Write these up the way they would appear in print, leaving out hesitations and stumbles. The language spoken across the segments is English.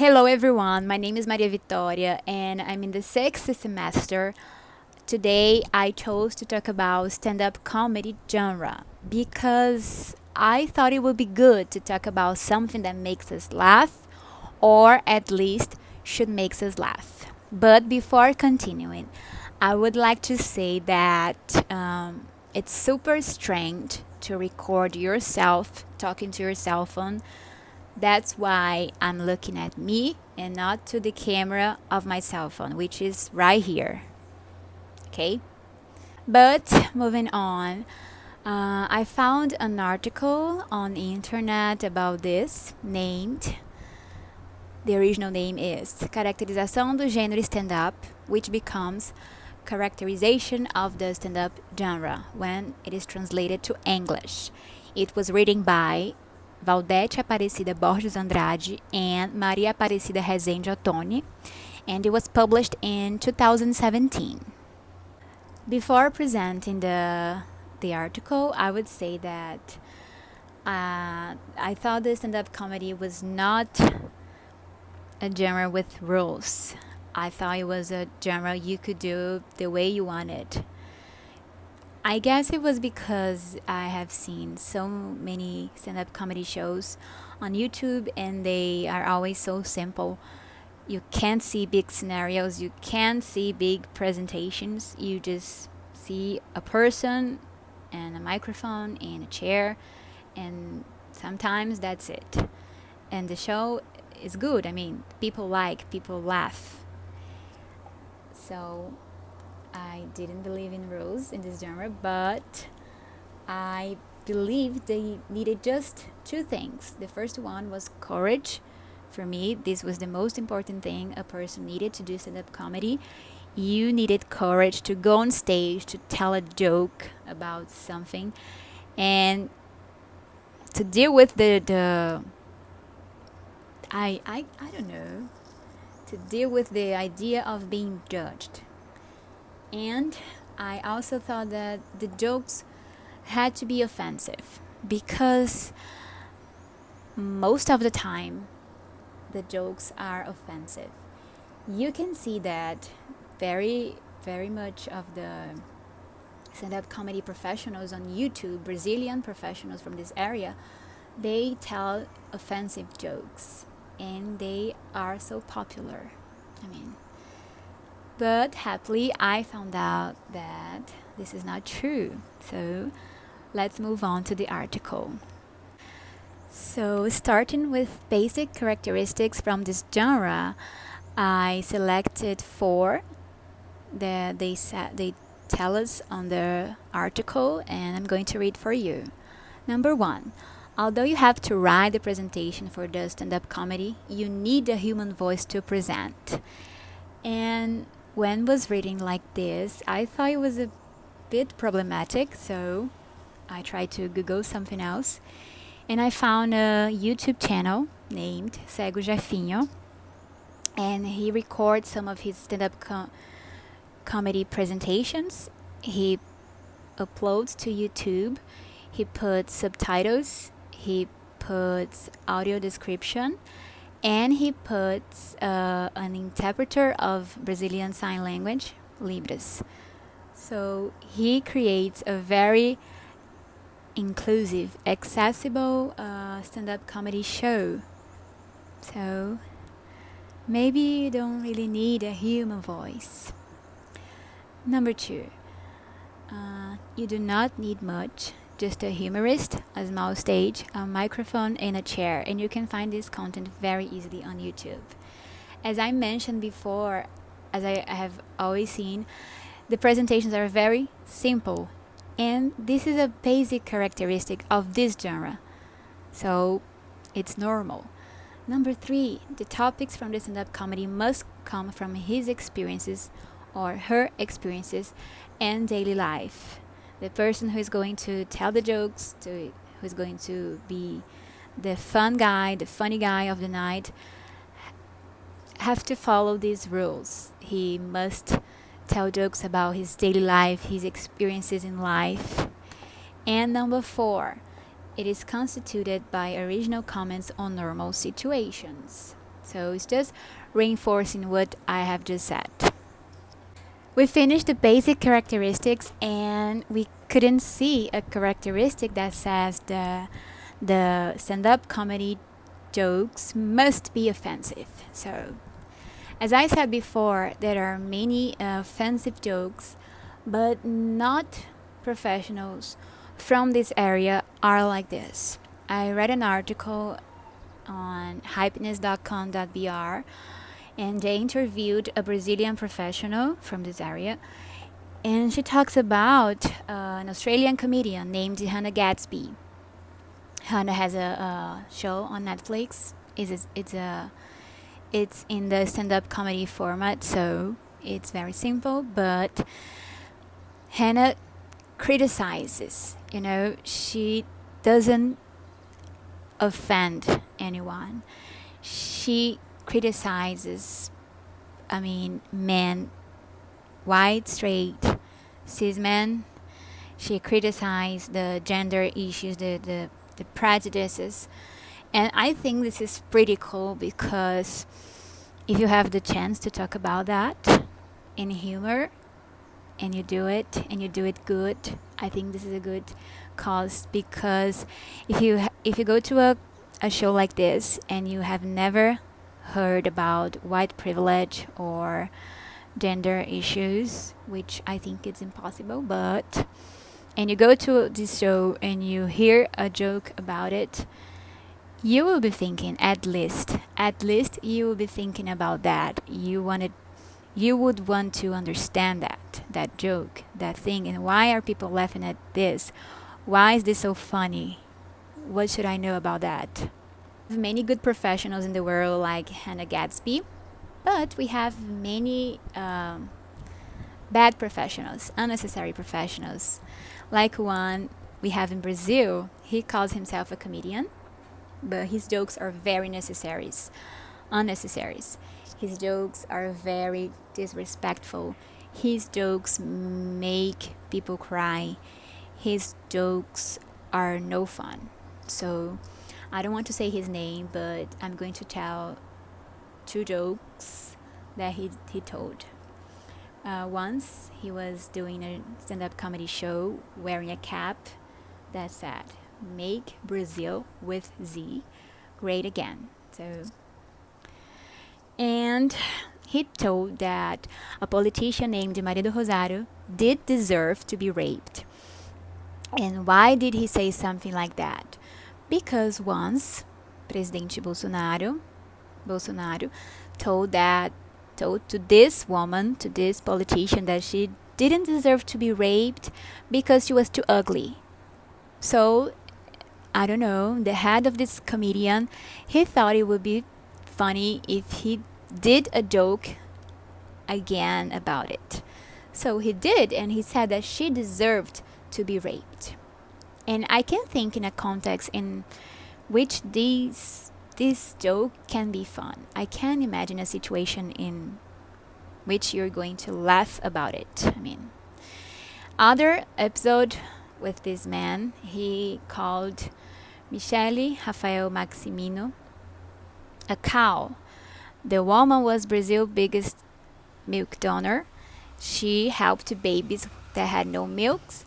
Hello everyone, my name is Maria Vitória and I'm in the sixth semester. Today I chose to talk about stand-up comedy genre because I thought it would be good to talk about something that makes us laugh or at least should make us laugh. But before continuing, I would like to say that it's super strange to record yourself talking to your cell phone. That's why I'm looking at me and not to the camera of my cell phone, which is right here. Okay? But moving on, I found an article on the internet about this named, the original name is Caracterização do gênero stand-up, which becomes characterization of the stand-up genre when it is translated to English. It was written by Valdete Aparecida Borges Andrade and Maria Aparecida Rezende Ottoni, and it was published in 2017. Before presenting the article, I would say that I thought the stand-up comedy was not a genre with rules. I thought it was a genre you could do the way you wanted. I guess it was because I have seen so many stand-up comedy shows on YouTube and they are always so simple. You can't see big scenarios, you can't see big presentations. You just see a person and a microphone and a chair, and sometimes that's it. And the show is good. I mean, people laugh. So I didn't believe in rules in this genre, but I believed they needed just two things. The first one was courage. For me, this was the most important thing a person needed to do stand-up comedy. You needed courage to go on stage, to tell a joke about something, and to deal with the I don't know, to deal with the idea of being judged. And I also thought that the jokes had to be offensive because most of the time the jokes are offensive. You can see that very, very much of the stand-up comedy professionals on YouTube, Brazilian professionals from this area, they tell offensive jokes and they are so popular. But happily, I found out that this is not true. So let's move on to the article. So, starting with basic characteristics from this genre, I selected four that they tell us on the article, and I'm going to read for you. Number one, although you have to write the presentation for the stand-up comedy, you need a human voice to present. And when was reading like this, I thought it was a bit problematic, so I tried to Google something else. And I found a YouTube channel named Cego Jefinho, and he records some of his stand-up comedy presentations. He uploads to YouTube. He puts subtitles. He puts audio description. And he puts an interpreter of Brazilian Sign Language, Libras. So he creates a very inclusive, accessible stand-up comedy show. So maybe you don't really need a human voice. Number two, you do not need much. Just a humorist, a small stage, a microphone, and a chair, and you can find this content very easily on YouTube. As I mentioned before, as I have always seen, the presentations are very simple, and this is a basic characteristic of this genre, so it's normal. Number three, the topics from the stand-up comedy must come from his experiences or her experiences and daily life. The person who is going to tell the jokes, who is going to be the fun guy, the funny guy of the night, have to follow these rules. He must tell jokes about his daily life, his experiences in life. And number four, it is constituted by original comments on normal situations. So it's just reinforcing what I have just said. We finished the basic characteristics, and we couldn't see a characteristic that says the stand-up comedy jokes must be offensive. So, as I said before, there are many offensive jokes, but not professionals from this area are like this. I read an article on hypeness.com.br, and they interviewed a Brazilian professional from this area, and she talks about an Australian comedian named Hannah Gadsby. Hannah has a show on Netflix. It's in the stand-up comedy format, so it's very simple. But Hannah criticizes. She doesn't offend anyone. She criticizes, men, white, straight, cis men. She criticized the gender issues, the prejudices. And I think this is pretty cool because if you have the chance to talk about that in humor and you do it good, I think this is a good cause, because if you go to a show like this and you have never heard about white privilege or gender issues, which I think it's impossible, and you go to this show and you hear a joke about it, you will be thinking, at least you will be thinking about that. You would want to understand that joke, that thing, and why are people laughing at this? Why is this so funny? What should I know about that? Many good professionals in the world like Hannah Gadsby, but we have many bad professionals, unnecessary professionals. Like one we have in Brazil, he calls himself a comedian, but his jokes are very unnecessary. His jokes are very disrespectful. His jokes make people cry. His jokes are no fun. So I don't want to say his name, but I'm going to tell 2 jokes that he told. Once he was doing a stand-up comedy show wearing a cap that said, "Make Brazil with Z great again." And he told that a politician named Maria do Rosário did deserve to be raped. And why did he say something like that? Because once Presidente Bolsonaro told to this woman, to this politician, that she didn't deserve to be raped because she was too ugly. So, I don't know, the head of this comedian, he thought it would be funny if he did a joke again about it. So he did, and he said that she deserved to be raped. And I can think in a context in which this joke can be fun. I can imagine a situation in which you're going to laugh about it. Other episode with this man, he called Michele Rafael Maximino a cow. The woman was Brazil's biggest milk donor. She helped babies that had no milks,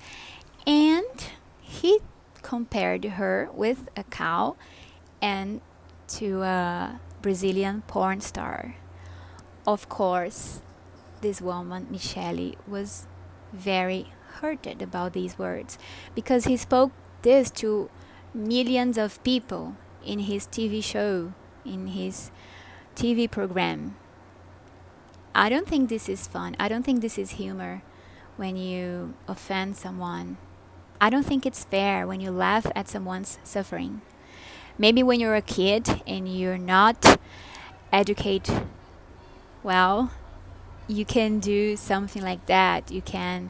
and he compared her with a cow and to a Brazilian porn star. Of course, this woman, Michele, was very hurted about these words because he spoke this to millions of people in his TV show, in his TV program. I don't think this is fun. I don't think this is humor when you offend someone. I don't think it's fair when you laugh at someone's suffering. Maybe when you're a kid and you're not educated well, you can do something like that. You can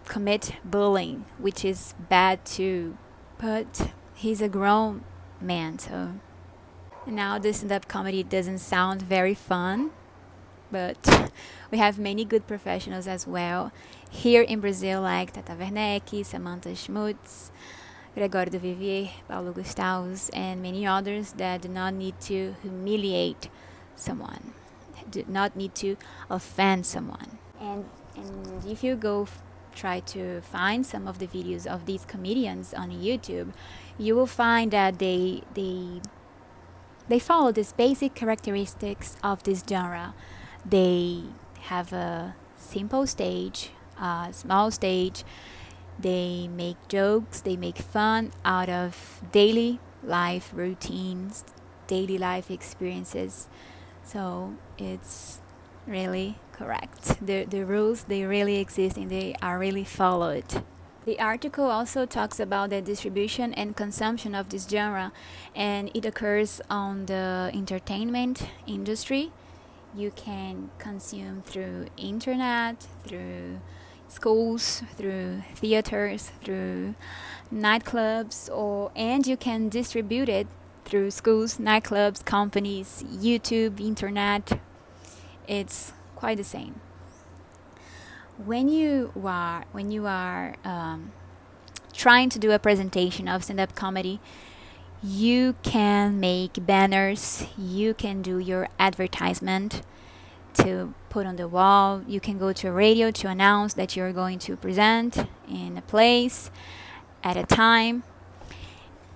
commit bullying, which is bad too. But he's a grown man, so now this stand-up comedy doesn't sound very fun, but we have many good professionals as well here in Brazil, like Tata Werneck, Samantha Schmutz, Gregório do Vivier, Paulo Gustavus, and many others that do not need to humiliate someone, do not need to offend someone. And if you go try to find some of the videos of these comedians on YouTube, you will find that they follow these basic characteristics of this genre. They have a simple stage, a small stage. They make jokes, they make fun out of daily life routines, daily life experiences. So it's really correct. The rules, they really exist and they are really followed. The article also talks about the distribution and consumption of this genre, and it occurs on the entertainment industry. You can consume through internet, through schools, through theaters, through nightclubs, and you can distribute it through schools, nightclubs, companies, YouTube, internet. It's quite the same. When you are trying to do a presentation of stand-up comedy, you can make banners, you can do your advertisement to put on the wall, you can go to a radio to announce that you're going to present in a place at a time.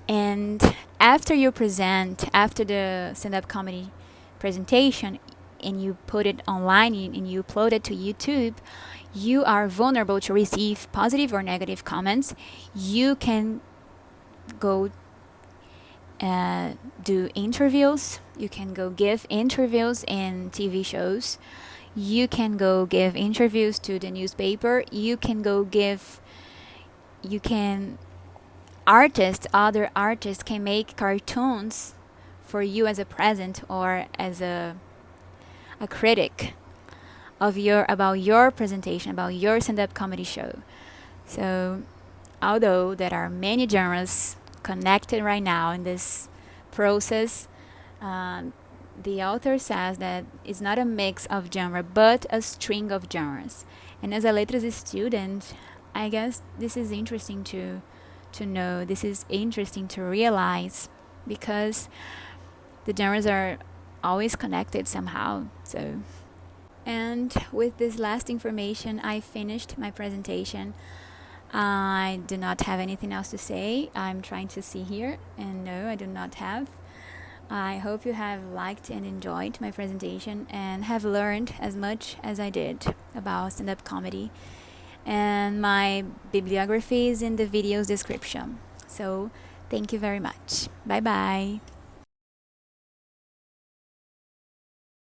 And after you present, after the stand-up comedy presentation, and you put it online and you upload it to YouTube, you are vulnerable to receive positive or negative comments. You can go do interviews. You can go give interviews in TV shows. You can go give interviews to the newspaper. You can other artists can make cartoons for you as a present or as a critic about your presentation, about your stand-up comedy show. So although there are many genres connected right now in this process, the author says that it's not a mix of genre but a string of genres. And as a letras student, I guess this is interesting to know, this is interesting to realize, because the genres are always connected somehow. So, and with this last information, I finished my presentation. I do not have anything else to say. I'm trying to see here, and no, I do not have. I hope you have liked and enjoyed my presentation and have learned as much as I did about stand-up comedy. And my bibliography is in the video's description. So, thank you very much. Bye bye.